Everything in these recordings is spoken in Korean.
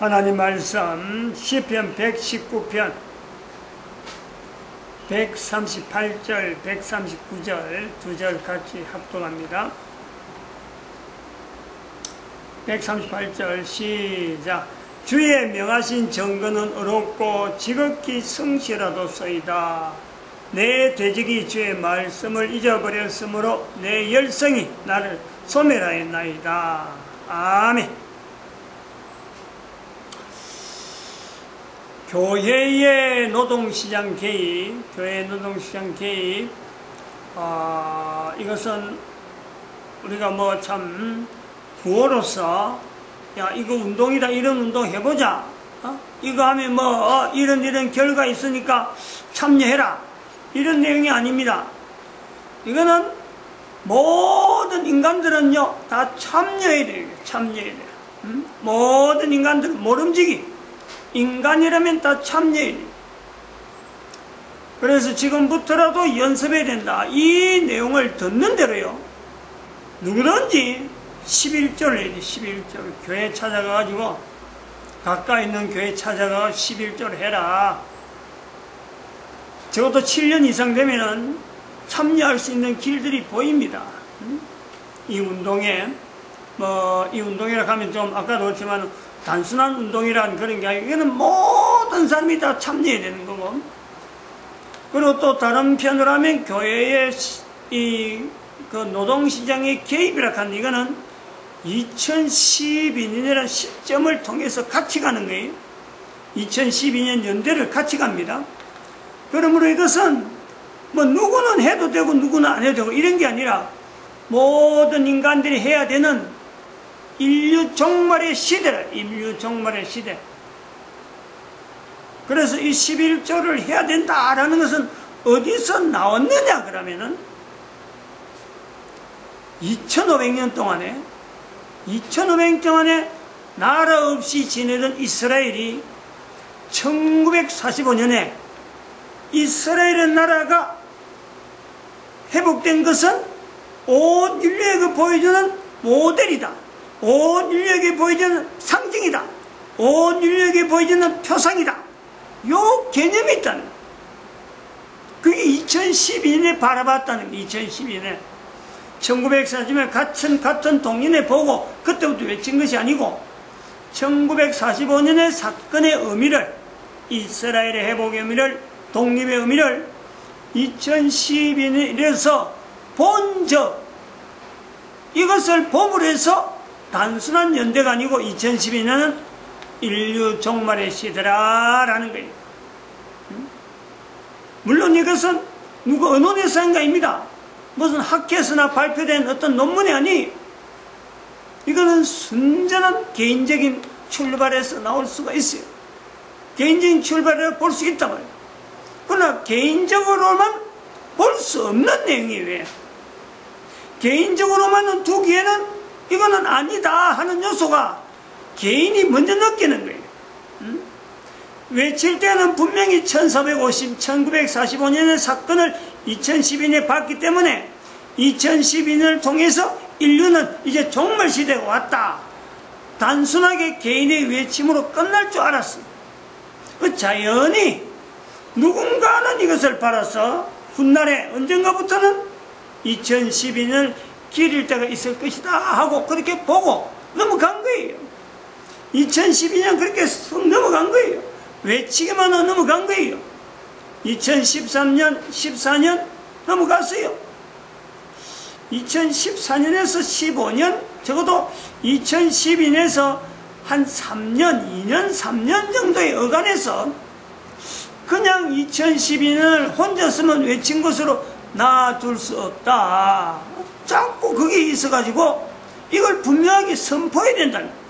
하나님 말씀 시편 119편 138절 139절 두 절 같이 합독합니다. 138절 시작. 주의 명하신 정거는 의롭고 지극히 성실하도소이다. 내 대적이 주의 말씀을 잊어버렸으므로 내 열성이 나를 소멸하였나이다. 아멘. 교회의 노동시장 개입, 이것은 우리가 뭐 참 구호로서 야 이거 운동이다, 이런 운동 해보자, 이거 하면 뭐 이런 결과 있으니까 참여해라, 이런 내용이 아닙니다. 이거는 모든 인간들은요 다 참여해야 돼요. 모든 인간들은 모름지기 인간이라면 다 참여해야 돼요. 그래서 지금부터라도 연습해야 된다. 이 내용을 듣는 대로요, 누구든지 11조를 해야 돼. 11조를 교회 찾아가가지고, 가까이 있는 교회 찾아가 11조를 해라. 적어도 7년 이상 되면은 참여할 수 있는 길들이 보입니다. 이 운동에 이 운동이라고 하면 좀 아까도 그렇지만 단순한 운동이란 그런 게 아니고, 이거는 모든 사람이 다 참여해야 되는 거고, 그리고 또 다른 편으로 하면 교회의 그 노동시장의 개입이라고 하는 이거는 2012년이라는 시점을 통해서 같이 가는 거예요. 2012년 연대를 같이 갑니다. 그러므로 이것은 뭐 누구는 해도 되고 누구는 안 해도 되고 이런 게 아니라 모든 인간들이 해야 되는 인류 종말의 시대라. 인류 종말의 시대. 그래서 이 11조를 해야 된다라는 것은 어디서 나왔느냐 그러면은 2500년 동안에 나라 없이 지내던 이스라엘이 1945년에 이스라엘의 나라가 회복된 것은 온 인류에게 보여주는 모델이다. 온 인류에게 보여주는 상징이다. 온 인류에게 보여주는 표상이다. 요 개념이 있다는 거예요. 그게 2012년에 바라봤다는 거예요. 2012년에 1940년에 같은 동년에 보고 그때부터 외친 것이 아니고 1945년의 사건의 의미를, 이스라엘의 회복의 의미를, 독립의 의미를 2012년에서 본 적, 이것을 봄으로 해서 단순한 연대가 아니고 2012년은 인류 종말의 시대라라는 거예요. 물론 이것은 누구 언론에서 한 거입니다. 무슨 학회에서나 발표된 어떤 논문이 아니, 이거는 순전한 개인적인 출발에서 나올 수가 있어요. 개인적인 출발을 볼 수 있단 말이에요. 그러나 개인적으로만 볼 수 없는 내용이에요. 왜? 개인적으로만 두기에는 이거는 아니다 하는 요소가 개인이 먼저 느끼는 거예요. 외칠 때는 분명히 1945년의 사건을 2012년에 봤기 때문에 2012년을 통해서 인류는 이제 종말 시대가 왔다. 단순하게 개인의 외침으로 끝날 줄 알았습니다. 그 자연히 누군가는 이것을 바라서 훗날에 언젠가부터는 2012년을 기릴 때가 있을 것이다 하고 그렇게 보고 넘어간 거예요. 2012년 그렇게 쑥 넘어간 거예요. 외치기만 넘어간 거예요. 2013년, 14년 넘어갔어요. 2014년에서 15년, 적어도 2012년에서 한 3년 정도의 어간에서 그냥 2012년을 혼자서만 외친 것으로 놔둘 수 없다. 자꾸 그게 있어가지고 이걸 분명하게 선포해야 된다는 거예요.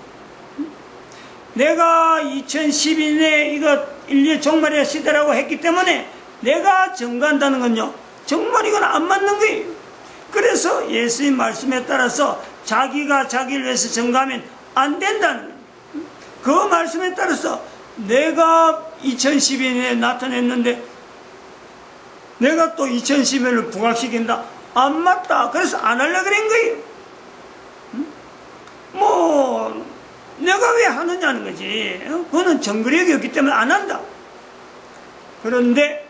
내가 2012년에 이거 인류 종말의 시대라고 했기 때문에 내가 증거한다는 건요, 정말 이건 안 맞는 거예요. 그래서 예수님 말씀에 따라서 자기가 자기를 위해서 증거하면 안 된다는 거예요. 그 말씀에 따라서 내가 2012년에 나타냈는데 내가 또 2012년을 부각시킨다? 안 맞다. 그래서 안 하려고 그런 거예요. 내가 왜 하느냐는 거지. 그거는 정거력이 없기 때문에 안 한다. 그런데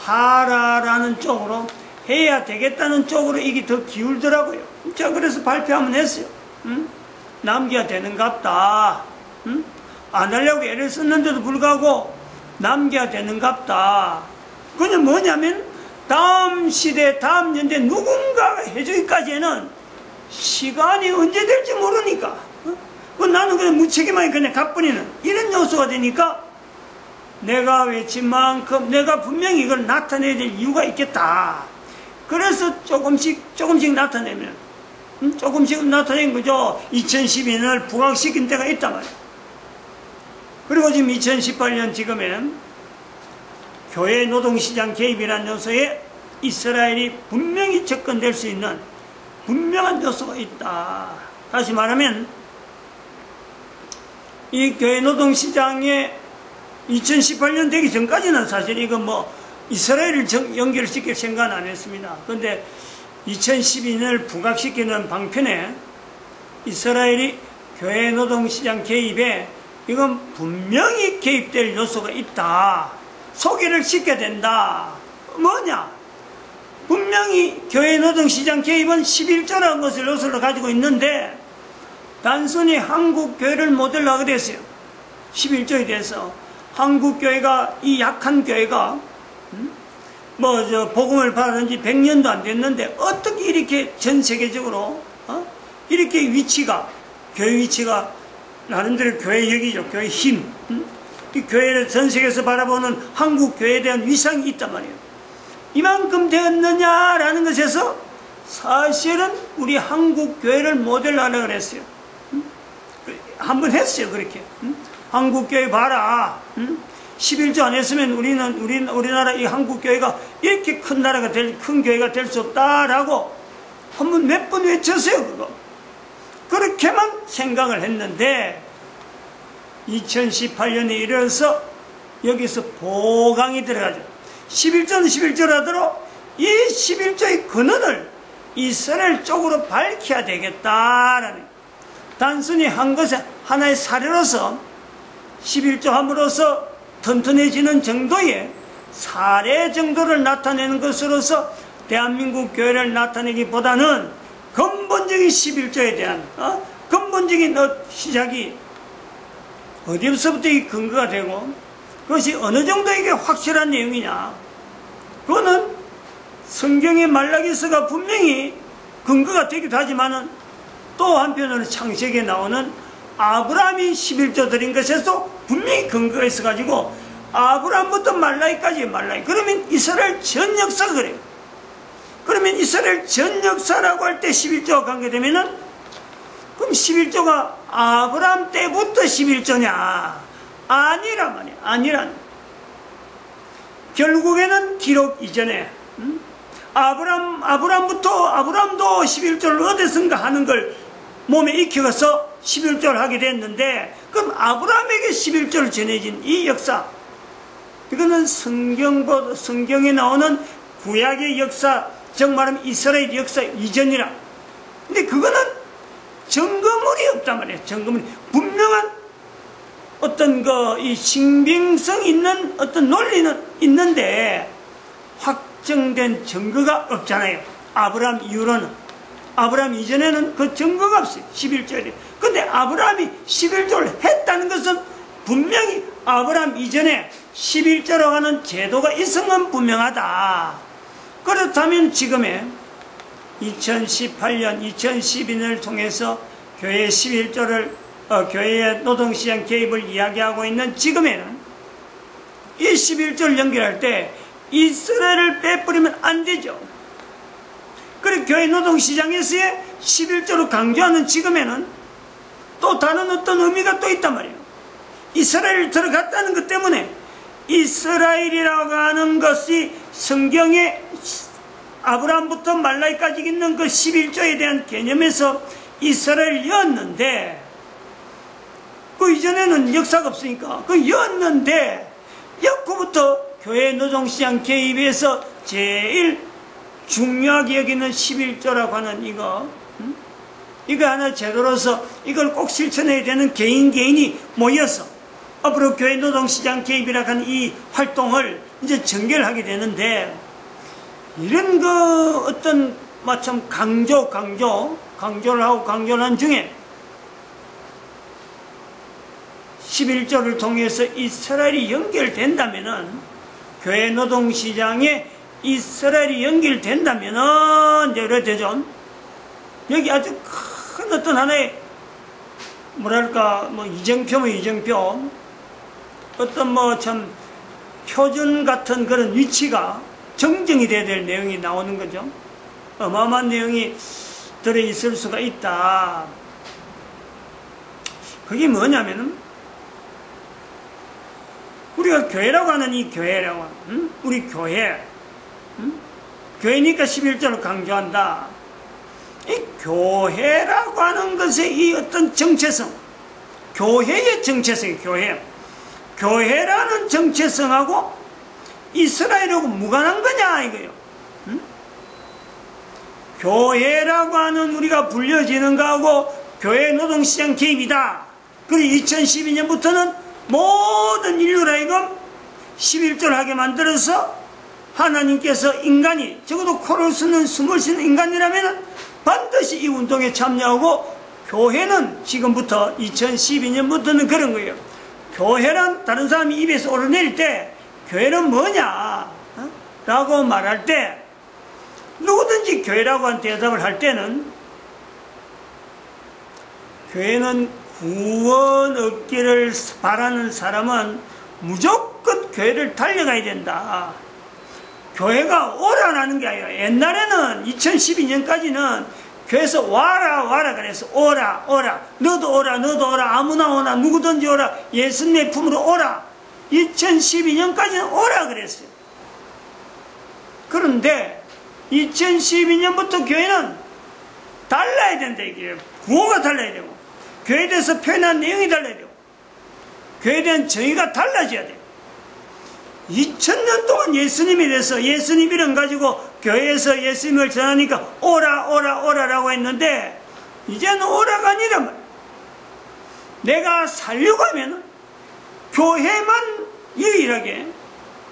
하라라는 쪽으로, 해야 되겠다는 쪽으로 이게 더 기울더라고요. 자, 그래서 발표 한번 했어요. 남겨야 되는갑다. 안 하려고 애를 썼는데도 불구하고 남겨야 되는갑다. 그건 뭐냐면 다음 시대, 다음 연대 누군가가 해주기까지는 시간이 언제 될지 모르니까, 나는 그냥 무책임하게 그냥 가뿐히는 이런 요소가 되니까, 내가 외친 만큼 내가 분명히 이걸 나타내야 될 이유가 있겠다. 그래서 조금씩 나타내면, 조금씩 나타낸 거죠. 2012년을 부각시킨 때가 있단 말이에요. 그리고 지금 2018년 지금은 교회 노동시장 개입이라는 요소에 이스라엘이 분명히 접근될 수 있는 분명한 요소가 있다. 다시 말하면 이 교회 노동시장에 2018년 되기 전까지는 사실 이거 이스라엘을 연결시킬 생각은 안 했습니다. 그런데 2012년을 부각시키는 방편에 이스라엘이 교회 노동시장 개입에 이건 분명히 개입될 요소가 있다. 소개를 시켜야 된다. 뭐냐? 분명히 교회 노동시장 개입은 11조라는 것을 요소로 가지고 있는데, 단순히 한국교회를 모델로 하게 됐어요. 11조에 대해서. 한국교회가, 이 약한 교회가, 복음을 받은 지 100년도 안 됐는데, 어떻게 이렇게 전 세계적으로, 이렇게 위치가, 교회 위치가, 나름대로 교회 역이죠. 교회 힘. 이 교회를 전 세계에서 바라보는 한국교회에 대한 위상이 있단 말이에요. 이만큼 되었느냐라는 것에서 사실은 우리 한국교회를 모델로 하려고 그랬어요. 한번 했어요, 그렇게. 한국교회 봐라. 11조 안 했으면 우리나라 이 한국교회가 이렇게 큰 나라가 큰 교회가 될 수 없다라고 한번 몇 번 외쳤어요, 그거. 그렇게만 생각을 했는데 2018년에 이르러서 여기서 보강이 들어가죠. 11조는 11조라도 이 11조의 근원을 이스라엘 쪽으로 밝혀야 되겠다라는, 단순히 한 것에 하나의 사례로서 11조 함으로써 튼튼해지는 정도의 사례 정도를 나타내는 것으로서 대한민국 교회를 나타내기보다는 근본적인 11조에 대한 근본적인 시작이 어디서부터 이 근거가 되고, 그것이 어느 정도 이게 확실한 내용이냐, 그거는 성경의 말라기서가 분명히 근거가 되기도 하지만은 또 한편으로 창세기에 나오는 아브라함이 11조 드린 것에서 분명히 근거가 있어가지고, 아브라함부터 말라기까지 그러면 이스라엘 전 역사가 그래요. 그러면 이스라엘 전 역사라고 할 때 11조가 관계되면은, 그럼 11조가 아브라함 때부터 11조냐? 아니란 말이야. 결국에는 기록 이전에, 아브라함도 11조를 어디선가 하는 걸 몸에 익혀서 11조를 하게 됐는데, 그럼 아브라함에게 11조를 전해진 이 역사, 이거는 성경에 나오는 구약의 역사, 즉 말하면 이스라엘 역사 이전이라. 근데 그거는 증거물이 없단 말이에요. 증거물이 분명한 어떤 이 신빙성 있는 어떤 논리는 있는데 확정된 증거가 없잖아요. 아브라함 이후로는, 아브라함 이전에는 그 증거가 없어요. 11조에. 근데 아브라함이 11조를 했다는 것은 분명히 아브라함 이전에 11조라고 하는 제도가 있은 건 분명하다. 그렇다면 지금의 2018년, 2012년을 통해서 교회 11조를, 교회의 노동시장 개입을 이야기하고 있는 지금에는 이 11조를 연결할 때 이스라엘을 빼버리면 안 되죠. 그리고 교회 노동시장에서의 11조를 강조하는 지금에는 또 다른 어떤 의미가 또 있단 말이에요. 이스라엘이 들어갔다는 것 때문에 이스라엘이라고 하는 것이 성경에 아브라함부터 말라기까지 있는 그 11조에 대한 개념에서 이스라엘이었는데, 그 이전에는 역사가 없으니까 였는데, 역후부터 교회 노동시장 개입에서 제일 중요하게 여기는 11조라고 하는 이거, 이거 하나 제도로서 이걸 꼭 실천해야 되는 개인이 모여서 앞으로 교회 노동시장 개입이라 하는 이 활동을 이제 전개를 되는데, 이런 어떤 마침 강조를 하고 강조를 한 중에 11조를 통해서 이스라엘이 연결된다면은, 교회 노동시장에 이스라엘이 연결된다면은 이제 이래 되죠. 여기 아주 큰 어떤 하나의 뭐랄까 이정표 어떤 참 표준 같은 그런 위치가 정정이 돼야 될 내용이 나오는 거죠. 어마어마한 내용이 들어있을 수가 있다. 그게 뭐냐면은, 우리가 교회라고 하는 이 교회라고 하는, 우리 교회, 교회니까 11조를 강조한다. 이 교회라고 하는 것의 이 어떤 정체성, 교회의 정체성이 교회라는 정체성하고 이스라엘하고 무관한 거냐 이거요. 교회라고 하는 우리가 불려지는 거하고 교회 노동시장 개입이다. 그리고 2012년부터는 모든 인류를 하여금 11조를 하게 만들어서 하나님께서 인간이 적어도 코를 숨을 수 있는 인간이라면 반드시 이 운동에 참여하고, 교회는 지금부터 2012년부터는 그런 거예요. 교회란 다른 사람이 입에서 오르내릴 때 교회는 뭐냐 라고 말할 때, 누구든지 교회라고 한 대답을 할 때는, 교회는 구원 얻기를 바라는 사람은 무조건 교회를 달려가야 된다. 교회가 오라라는 게 아니라, 옛날에는 2012년까지는 교회에서 와라 그래서 오라 너도 오라 아무나 오라 누구든지 오라 예수님의 품으로 오라, 2012년까지는 오라 그랬어요. 그런데 2012년부터 교회는 달라야 된다. 이게 구호가 달라야 되고, 교회에 대해서 표현한 내용이 달라야 되고, 교회에 대한 정의가 달라져야 돼요. 2000년 동안 예수님에 대해서, 예수님 이름 가지고 교회에서 예수님을 전하니까 오라라고 했는데, 이제는 오라가 아니란 말이야. 내가 살려고 하면 교회만 유일하게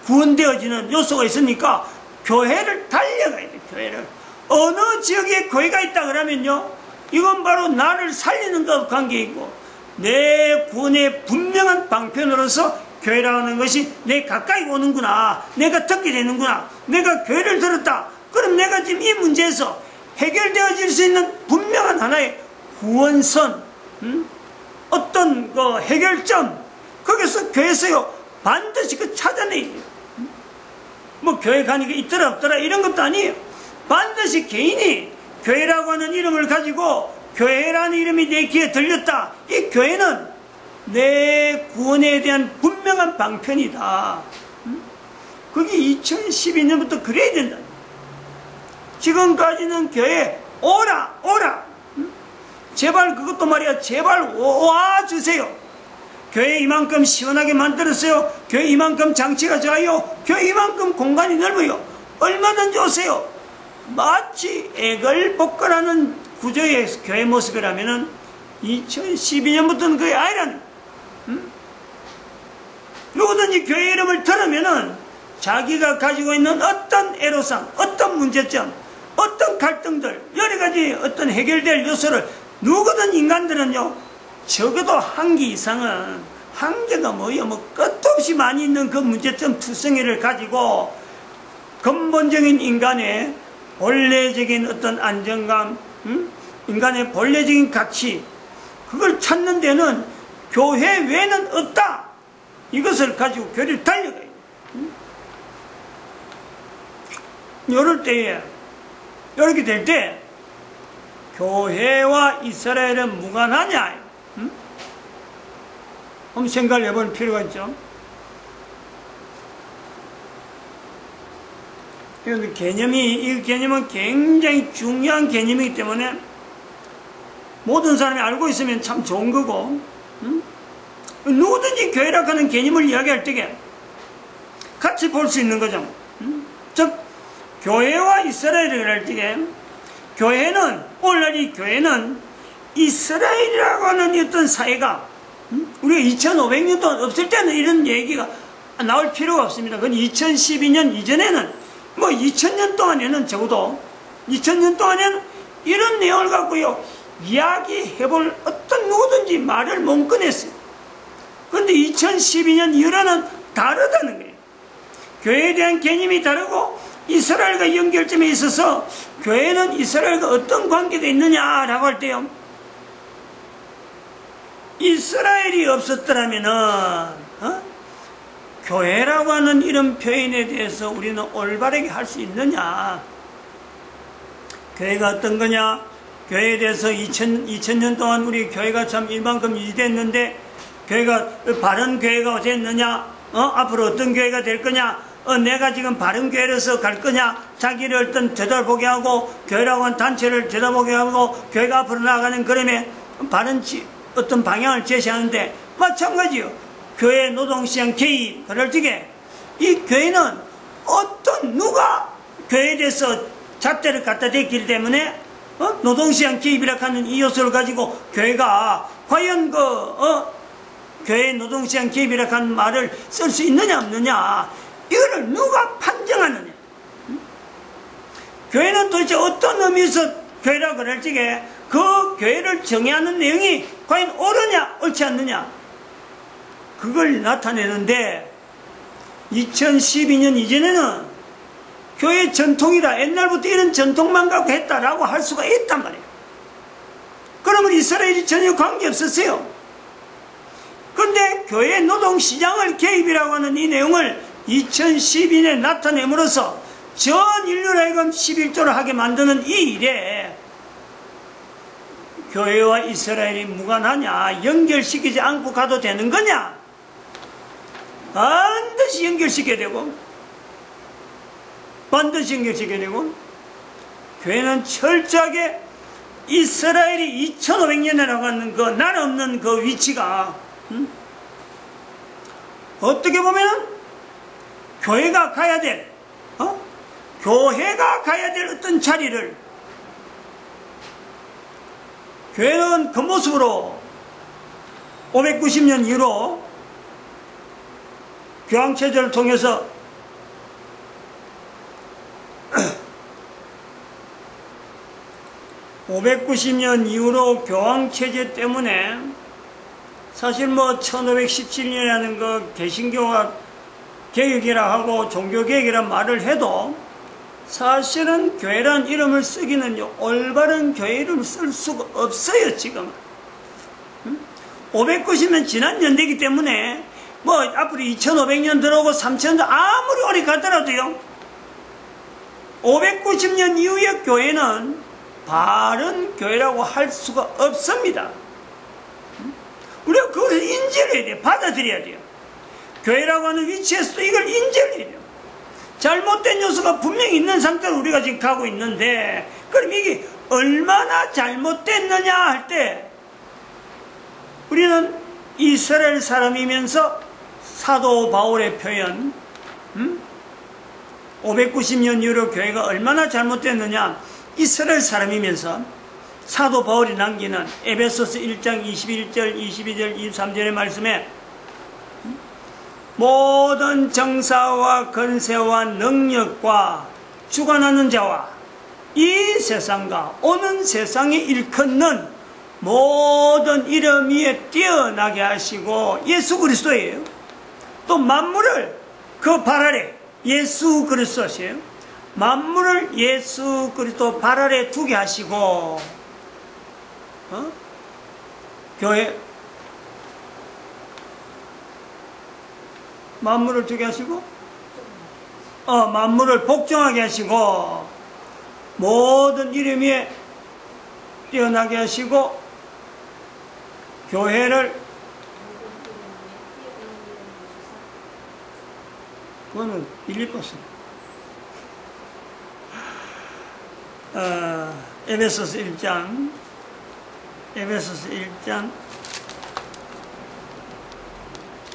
구원되어지는 요소가 있으니까 교회를 달려가야 돼. 교회를. 어느 지역에 교회가 있다 그러면요, 이건 바로 나를 살리는 것 관계이고, 내 구원의 분명한 방편으로서 교회라는 것이 내 가까이 오는구나, 내가 듣게 되는구나, 내가 교회를 들었다, 그럼 내가 지금 이 문제에서 해결되어질 수 있는 분명한 하나의 구원선, 어떤 그 해결점, 거기서 교회에서요 반드시 찾아내야 돼요. 교회 가는 게 있더라 없더라 이런 것도 아니에요. 반드시 개인이 교회라고 하는 이름을 가지고, 교회라는 이름이 내 귀에 들렸다, 이 교회는 내 구원에 대한 분명한 방편이다. 그게 2012년부터 그래야 된다. 지금까지는 교회 오라 제발 그것도 말이야, 제발 와주세요. 교회 이만큼 시원하게 만들었어요. 교회 이만큼 장치가 좋아요. 교회 이만큼 공간이 넓어요. 얼마든지 오세요. 마치 애걸복걸하는 구조의 교회 모습이라면은 2012년부터는 그게 아니라는, 누구든지 교회 이름을 들으면은 자기가 가지고 있는 어떤 애로사항, 어떤 문제점, 어떤 갈등들, 여러 가지 어떤 해결될 요소를, 누구든 인간들은요 적어도 한 개 이상은, 한 개가 끝도 없이 많이 있는 그 문제점 투성이를 가지고 근본적인 인간의 본래적인 어떤 안정감, 인간의 본래적인 가치, 그걸 찾는 데는 교회 외에는 없다. 이것을 가지고 교회를 달려가야 돼. 이럴 때에, 이렇게 될 때 교회와 이스라엘은 무관하냐? 한번 생각을 해볼 필요가 있죠. 이 개념은 굉장히 중요한 개념이기 때문에 모든 사람이 알고 있으면 참 좋은 거고, 누구든지 교회라고 하는 개념을 이야기할 때에 같이 볼 수 있는 거죠. 즉, 교회와 이스라엘을 할 때에, 교회는, 오늘날 이 교회는 이스라엘이라고 하는 어떤 사회가, 우리가 2500년 동안 없을 때는 이런 얘기가 나올 필요가 없습니다. 그건 2012년 이전에는, 뭐 2000년 동안에는 적어도, 2000년 동안에는 이런 내용을 갖고요, 이야기해볼 어떤 누구든지 말을 못 꺼냈어요. 그런데 2012년 이후로는 다르다는 거예요. 교회에 대한 개념이 다르고, 이스라엘과 연결점에 있어서 교회는 이스라엘과 어떤 관계가 있느냐라고 할 때요, 이스라엘이 없었더라면은 교회라고 하는 이런 표현에 대해서 우리는 올바르게 할 수 있느냐? 교회가 어떤 거냐? 교회에 대해서 2000년 동안 우리 교회가 참 이만큼 유지됐는데 교회가 바른 교회가 됐느냐? 앞으로 어떤 교회가 될 거냐? 내가 지금 바른 교회로서 갈 거냐? 자기를 어떤 되돌아보게 하고 교회라고 하는 단체를 되돌아보게 하고 교회가 앞으로 나아가는 그림에 바른 어떤 방향을 제시하는데 마찬가지요. 교회 노동시장 개입, 그럴 적에 이 교회는 어떤 누가 교회에 대해서 잣대를 갖다 댔기 때문에 노동시장 개입이라 하는 이 요소를 가지고 교회가 과연 교회 노동시장 개입이라 하는 말을 쓸 수 있느냐 없느냐, 이거를 누가 판정하느냐. 교회는 도대체 어떤 의미에서 교회라고 그럴 적에 그 교회를 정의하는 내용이 과연 옳으냐 옳지 않느냐, 그걸 나타내는데 2012년 이전에는 교회 전통이다, 옛날부터 이런 전통만 갖고 했다라고 할 수가 있단 말이에요. 그러면 이스라엘이 전혀 관계없었어요. 그런데 교회 노동시장을 개입이라고 하는 이 내용을 2012년에 나타냄으로써 전 인류를 하여금 11조를 하게 만드는 이 일에 교회와 이스라엘이 무관하냐, 연결시키지 않고 가도 되는 거냐? 반드시 연결시켜야 되고, 반드시 연결시켜야 되고, 교회는 철저하게 이스라엘이 2500년이라고 하는 그 나라 없는 그 위치가, 어떻게 보면 교회가 가야 될, 교회가 가야 될 어떤 자리를 교회는 그 모습으로 590년 이후로 교황체제를 통해서 (590년) 이후로 교황체제 때문에 사실 뭐 1517년이라는 그 개신교가 개혁이라 하고 종교개혁이란 말을 해도 사실은 교회란 이름을 쓰기는요, 올바른 교회 이름을 쓸 수가 없어요. 지금 590년 지난 연대이기 때문에 뭐 앞으로 2500년 들어오고 3000년 아무리 오래 가더라도요, 590년 이후의 교회는 바른 교회라고 할 수가 없습니다. 우리가 그것을 인지를 해야 돼요. 받아들여야 돼요. 교회라고 하는 위치에서도 이걸 인지를 해야 돼요. 잘못된 요소가 분명히 있는 상태로 우리가 지금 가고 있는데, 그럼 이게 얼마나 잘못됐느냐 할 때 우리는 이스라엘 사람이면서 사도 바울의 표현, 590년 이후로 교회가 얼마나 잘못됐느냐, 이스라엘 사람이면서 사도 바울이 남기는 에베소서 1장 21절, 22절, 23절의 말씀에 모든 정사와 권세와 능력과 주관하는 자와 이 세상과 오는 세상에 일컫는 모든 이름 위에 뛰어나게 하시고, 예수 그리스도예요. 또 만물을 그 발 아래, 예수 그리스도시에요. 만물을 예수 그리스도 발 아래 두게 하시고, 교회 만물을 두게 하시고, 만물을 복종하게 하시고, 모든 이름 위에 뛰어나게 하시고, 교회를, 그거는 빌립보서, 에베소서 1장, 에베소서 1장,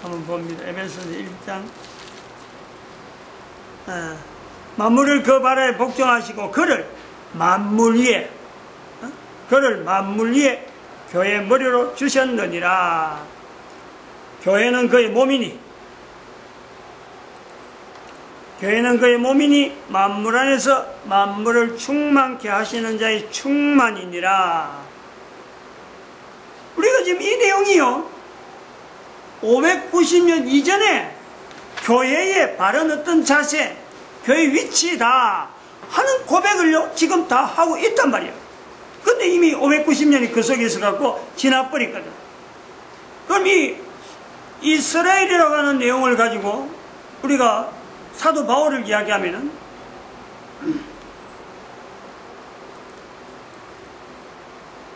한번 봅니다. 에베소서 1장. 만물을 그 발에 복종하시고 그를 만물 위에 교회 머리로 주셨느니라. 교회는 그의 몸이니 만물 안에서 만물을 충만케 하시는 자의 충만이니라. 우리가 지금 이 내용이요, 590년 이전에 교회의 바른 어떤 자세, 교회의 위치다 하는 고백을요 지금 다 하고 있단 말이에요. 근데 이미 590년이 그 속에 있어갖고 지나버렸거든. 그럼 이 이스라엘이라고 하는 내용을 가지고 우리가 사도 바울을 이야기하면은,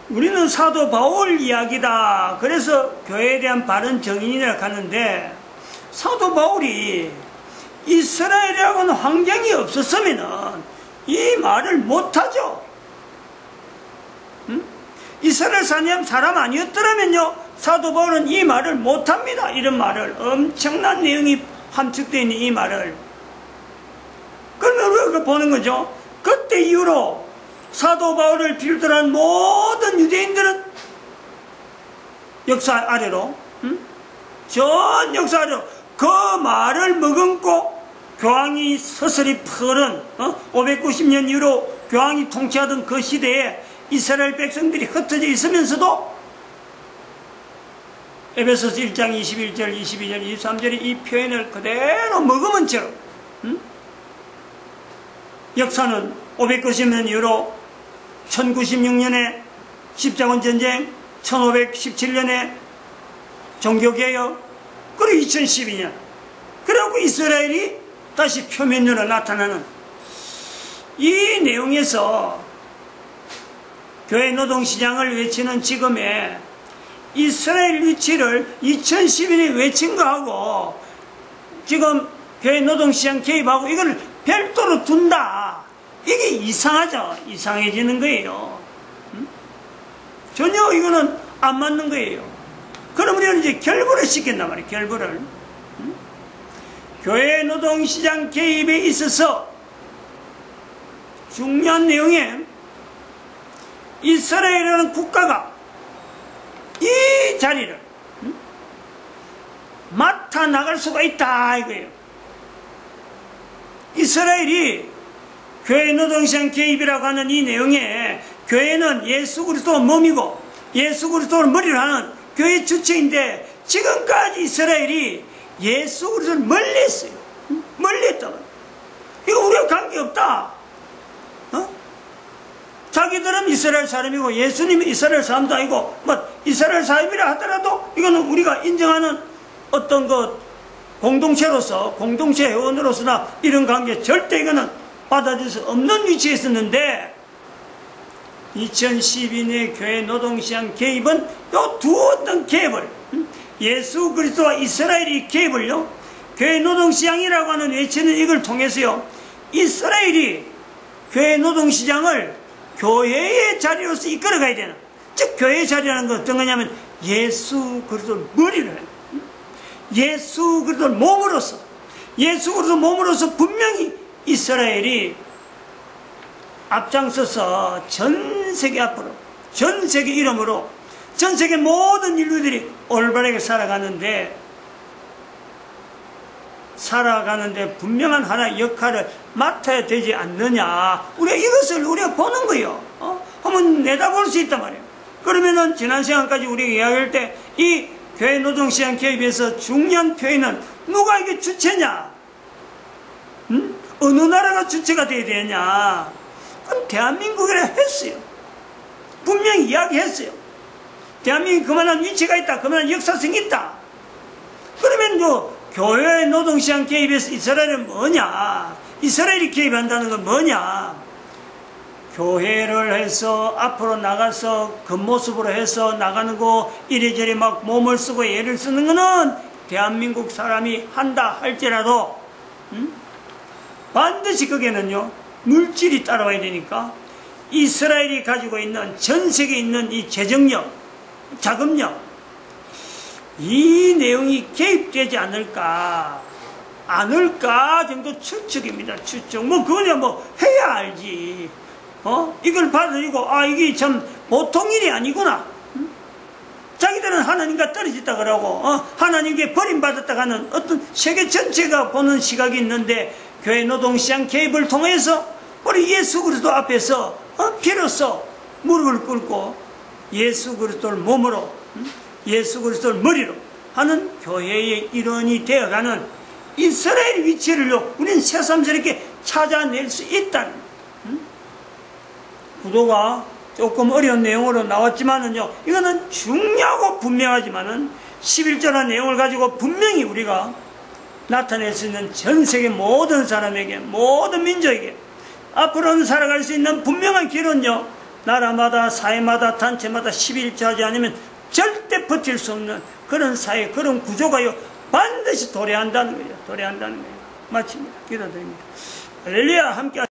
우리는 사도 바울 이야기다, 그래서 교회에 대한 바른 정인이라고 하는데, 사도 바울이 이스라엘이라고는 환경이 없었으면은 이 말을 못하죠. 이스라엘 사람 아니었더라면요 사도 바울은 이 말을 못합니다. 이런 말을, 엄청난 내용이 함축되어 있는 이 말을. 그러면 우리가 보는 거죠. 그때 이후로 사도 바울을 비롯한 모든 유대인들은 역사 아래로, 전 역사 아래로 그 말을 머금고 교황이 서서히 푸른 590년 이후로 교황이 통치하던 그 시대에 이스라엘 백성들이 흩어져 있으면서도 에베소서 1장 21절, 22절, 23절이 이 표현을 그대로 머금은 채로, 역사는 590년 이후로 1096년에 십자군 전쟁, 1517년에 종교개혁, 그리고 2012년, 그리고 이스라엘이 다시 표면으로 나타나는 이 내용에서 교회 노동시장을 외치는 지금의 이스라엘 위치를 2012년에 외친 거하고 지금 교회 노동시장 개입하고 이걸 별도로 둔다, 이게 이상하죠. 이상해지는 거예요. 전혀 이거는 안 맞는 거예요. 그럼 우리는 이제 결부를 시킨단 말이에요. 결부를. 교회 노동시장 개입에 있어서 중요한 내용에 이스라엘이라는 국가가 이 자리를 맡아 나갈 수가 있다 이거예요. 이스라엘이 교회 노동시장 개입이라고 하는 이 내용에, 교회는 예수 그리스도 몸이고 예수 그리스도를 머리로 하는 교회 주체인데, 지금까지 이스라엘이 예수 그리스도를 멀리했어요. 멀리했다. 이거 우리가 관계없다. 자기들은 이스라엘 사람이고 예수님은 이스라엘 사람도 아니고, 이스라엘 사람이라 하더라도 이거는 우리가 인정하는 어떤 공동체로서, 공동체 회원으로서나 이런 관계 절대 이거는 받아들일 수 없는 위치에 있었는데, 2012년 교회 노동시장 개입은 요 두 어떤 개입을, 예수 그리스도와 이스라엘이 개입을요, 교회 노동시장이라고 하는 외치는 이걸 통해서요, 이스라엘이 교회 노동시장을 교회의 자리로서 이끌어가야 되는, 즉 교회의 자리라는 건 어떤 거냐면 예수 그리스도 머리를 해요. 예수 그리스도 몸으로서, 예수 그리스도 몸으로서 분명히 이스라엘이 앞장서서 전 세계 앞으로, 전 세계 이름으로 전 세계 모든 인류들이 올바르게 살아가는데 분명한 하나의 역할을 맡아야 되지 않느냐, 우리가 이것을 우리가 보는 거예요. 한번 내다볼 수 있단 말이에요. 그러면은 지난 시간까지 우리가 이야기할 때 이 교회 노동시장 개입에서 중요한 표현은 누가 이게 주체냐, 어느 나라가 주체가 돼야 되냐, 그럼 대한민국이라 했어요. 분명히 이야기했어요. 대한민국이 그만한 위치가 있다, 그만한 역사성이 있다. 그러면 교회 노동시장 개입에서 이스라엘은 뭐냐, 이스라엘이 개입한다는 건 뭐냐, 교회를 해서 앞으로 나가서 겉모습으로 해서 나가는 거, 이래저래 막 몸을 쓰고 애를 쓰는 거는 대한민국 사람이 한다 할지라도 반드시 거기에는요 물질이 따라와야 되니까 이스라엘이 가지고 있는 전 세계에 있는 이 재정력, 자금력, 이 내용이 개입되지 않을까 정도 추측입니다. 추측. 그거는 해야 알지. 이걸 받아들이고, 이게 참 보통 일이 아니구나. 교회는 하나님과 떨어졌다 그러고 하나님께 버림받았다 하는 어떤 세계 전체가 보는 시각이 있는데, 교회 노동시장 개입을 통해서 우리 예수 그리스도 앞에서 비로소 무릎을 꿇고 예수 그리스도를 몸으로, 예수 그리스도를 머리로 하는 교회의 일원이 되어가는 이스라엘의 위치를요, 우리는 새삼스럽게 찾아낼 수 있다는, 구도가 조금 어려운 내용으로 나왔지만은요, 이거는 중요하고 분명하지만은 11절의 내용을 가지고 분명히 우리가 나타낼 수 있는 전 세계 모든 사람에게, 모든 민족에게 앞으로는 살아갈 수 있는 분명한 길은요, 나라마다 사회마다 단체마다 11조 하지 않으면 절대 버틸 수 없는 그런 사회, 그런 구조가요 반드시 도래한다는 거예요. 도래한다는 거예요. 마칩니다. 기도드립니다. 할렐루야. 함께